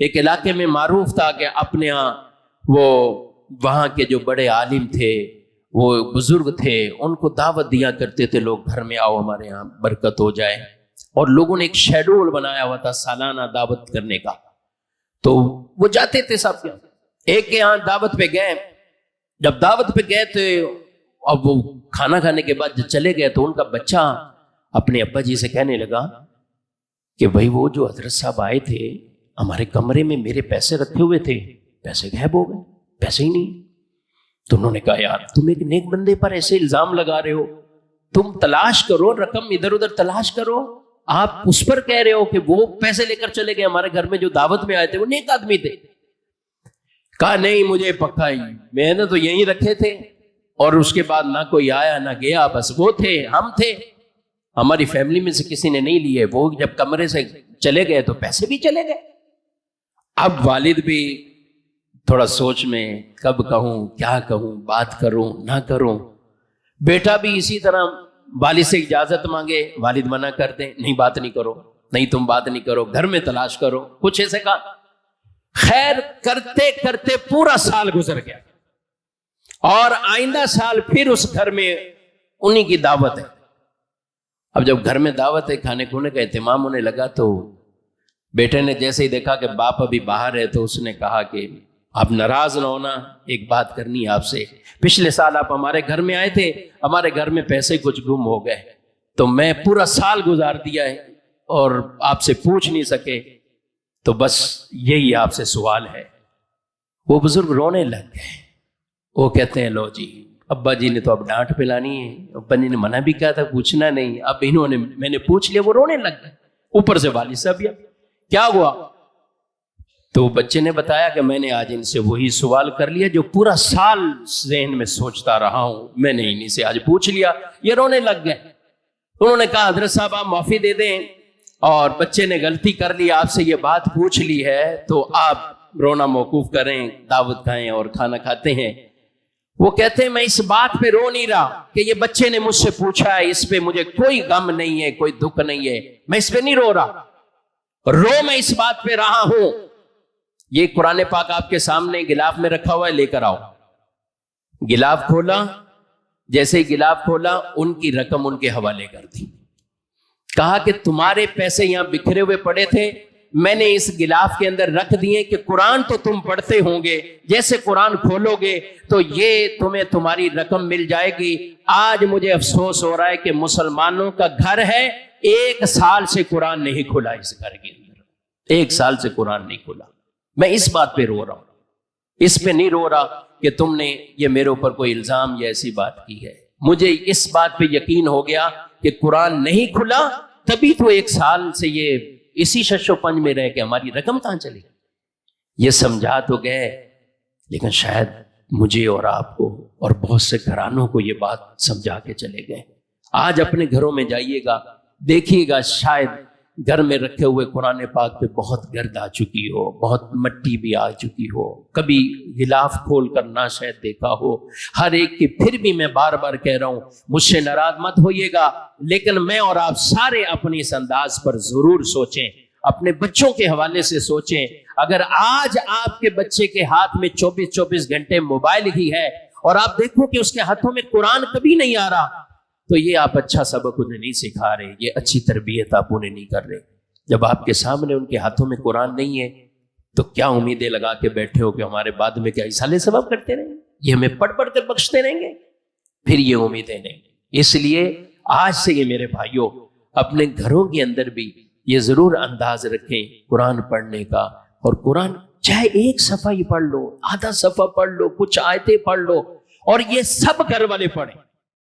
ایک علاقے میں معروف تھا کہ اپنے ہاں وہ وہاں کے جو بڑے عالم تھے، وہ بزرگ تھے، ان کو دعوت دیا کرتے تھے لوگ، گھر میں آؤ ہمارے یہاں برکت ہو جائے. اور لوگوں نے ایک شیڈول بنایا ہوا تھا سالانہ دعوت کرنے کا، تو وہ جاتے تھے سب. ایک کے یہاں دعوت پہ گئے، جب دعوت پہ گئے تھے اب وہ کھانا کھانے کے بعد جب چلے گئے تو ان کا بچہ اپنے ابا جی سے کہنے لگا کہ بھائی وہ جو حضرت صاحب آئے تھے ہمارے کمرے میں میرے پیسے رکھے ہوئے تھے، پیسے غائب ہو گئے، پیسے ہی نہیں. تو انہوں نے کہا یار تم ایک نیک بندے پر ایسے الزام لگا رہے ہو، تم تلاش کرو، رقم ادھر ادھر تلاش کرو. آپ اس پر کہہ رہے ہو کہ وہ پیسے لے کر چلے گئے، ہمارے گھر میں جو دعوت میں آئے تھے وہ نیک آدمی تھے. کہا نہیں مجھے پکا ہی، میں نے تو یہیں رکھے تھے اور اس کے بعد نہ کوئی آیا نہ گیا، بس وہ تھے، ہم تھے، ہماری فیملی میں سے کسی نے نہیں لیے. وہ جب کمرے سے چلے گئے تو پیسے بھی چلے گئے. اب والد بھی تھوڑا سوچ میں، کب کہوں، کیا کہوں، بات کروں نہ کروں. بیٹا بھی اسی طرح والد سے اجازت مانگے، والد منع کر دیں، نہیں بات نہیں کرو، نہیں تم بات نہیں کرو، گھر میں تلاش کرو، کچھ ایسے کہا. خیر کرتے کرتے پورا سال گزر گیا اور آئندہ سال پھر اس گھر میں انہی کی دعوت ہے. اب جب گھر میں دعوت ہے، کھانے کھونے کا اہتمام ہونے لگا تو بیٹے نے جیسے ہی دیکھا کہ باپ ابھی باہر ہے تو اس نے کہا کہ آپ ناراض نہ ہونا، ایک بات کرنی ہے آپ سے. پچھلے سال آپ ہمارے گھر میں آئے تھے، ہمارے گھر میں پیسے کچھ گم ہو گئے تو میں پورا سال گزار دیا ہے اور آپ سے پوچھ نہیں سکے، تو بس یہی آپ سے سوال ہے. وہ بزرگ رونے لگ گئے. وہ کہتے ہیں لو جی، ابا جی نے تو اب ڈانٹ پلانی ہے، ابا جی نے منع بھی کیا تھا پوچھنا نہیں، اب انہوں نے میں نے پوچھ لیا. وہ رونے لگ گئے. اوپر سے والد صاحب کیا ہوا؟ تو بچے نے بتایا کہ میں نے آج ان سے وہی سوال کر لیا جو پورا سال ذہن میں سوچتا رہا ہوں، میں نے انہی سے آج پوچھ لیا. یہ رونے لگ گئے. انہوں نے کہا حضرت صاحب آپ معافی دے دیں، اور بچے نے غلطی کر لی، آپ سے یہ بات پوچھ لی ہے تو آپ رونا موقوف کریں، دعوت کھائیں اور کھانا کھاتے ہیں. وہ کہتے ہیں میں اس بات پہ رو نہیں رہا کہ یہ بچے نے مجھ سے پوچھا ہے، اس پہ مجھے کوئی غم نہیں ہے، کوئی دکھ نہیں ہے، میں اس پہ نہیں رو رہا. میں اس بات پہ رہا ہوں. یہ قرآن پاک آپ کے سامنے غلاف میں رکھا ہوا ہے، لے کر آؤ. غلاف کھولا، جیسے ہی غلاف کھولا ان کی رقم ان کے حوالے کر دی. کہا کہ تمہارے پیسے یہاں بکھرے ہوئے پڑے تھے، میں نے اس غلاف کے اندر رکھ دیے کہ قرآن تو تم پڑھتے ہوں گے، جیسے قرآن کھولو گے تو یہ تمہیں تمہاری رقم مل جائے گی. آج مجھے افسوس ہو رہا ہے کہ مسلمانوں کا گھر ہے، 1 سال سے قرآن نہیں کھلا، اس گھر کے اندر 1 سال سے قرآن نہیں کھلا. میں اس بات پہ رو رہا ہوں، اس پہ نہیں رو رہا کہ تم نے یہ میرے اوپر کوئی الزام یا ایسی بات کی ہے. مجھے اس بات پہ یقین ہو گیا کہ قرآن نہیں کھلا، تبھی تو 1 سال سے یہ اسی شش و پنج میں رہ کے ہماری رقم کہاں چلی. یہ سمجھا تو گئے، لیکن شاید مجھے اور آپ کو اور بہت سے گھرانوں کو یہ بات سمجھا کے چلے گئے. آج اپنے گھروں میں جائیے گا، دیکھیے گا، شاید گھر میں رکھے ہوئے قرآن پاک پہ بہت گرد آ چکی ہو، بہت مٹی بھی آ چکی ہو، کبھی غلاف کھول کر نہ شاید دیکھا ہو. ہر ایک کی، پھر بھی میں بار بار کہہ رہا ہوں، مجھ سے ناراض مت ہوئیے گا، لیکن میں اور آپ سارے اپنی اس انداز پر ضرور سوچیں، اپنے بچوں کے حوالے سے سوچیں. اگر آج آپ کے بچے کے ہاتھ میں 24 گھنٹے موبائل ہی ہے اور آپ دیکھو کہ اس کے ہاتھوں میں قرآن کبھی نہیں آ رہا، تو یہ آپ اچھا سبق انہیں نہیں سکھا رہے، یہ اچھی تربیت آپ انہیں نہیں کر رہے. جب آپ کے سامنے ان کے ہاتھوں میں قرآن نہیں ہے تو کیا امیدیں لگا کے بیٹھے ہو کہ ہمارے بعد میں کیا اصالے ثواب کرتے رہیں گے، یہ ہمیں پڑھ پڑھ کر بخشتے رہیں گے؟ پھر یہ امیدیں نہیں. اس لیے آج سے یہ میرے بھائیوں اپنے گھروں کے اندر بھی یہ ضرور انداز رکھیں قرآن پڑھنے کا. اور قرآن چاہے 1 صفحہ ہی پڑھ لو، آدھا صفحہ پڑھ لو، کچھ آیتیں پڑھ لو، اور یہ سب گھر والے پڑھیں.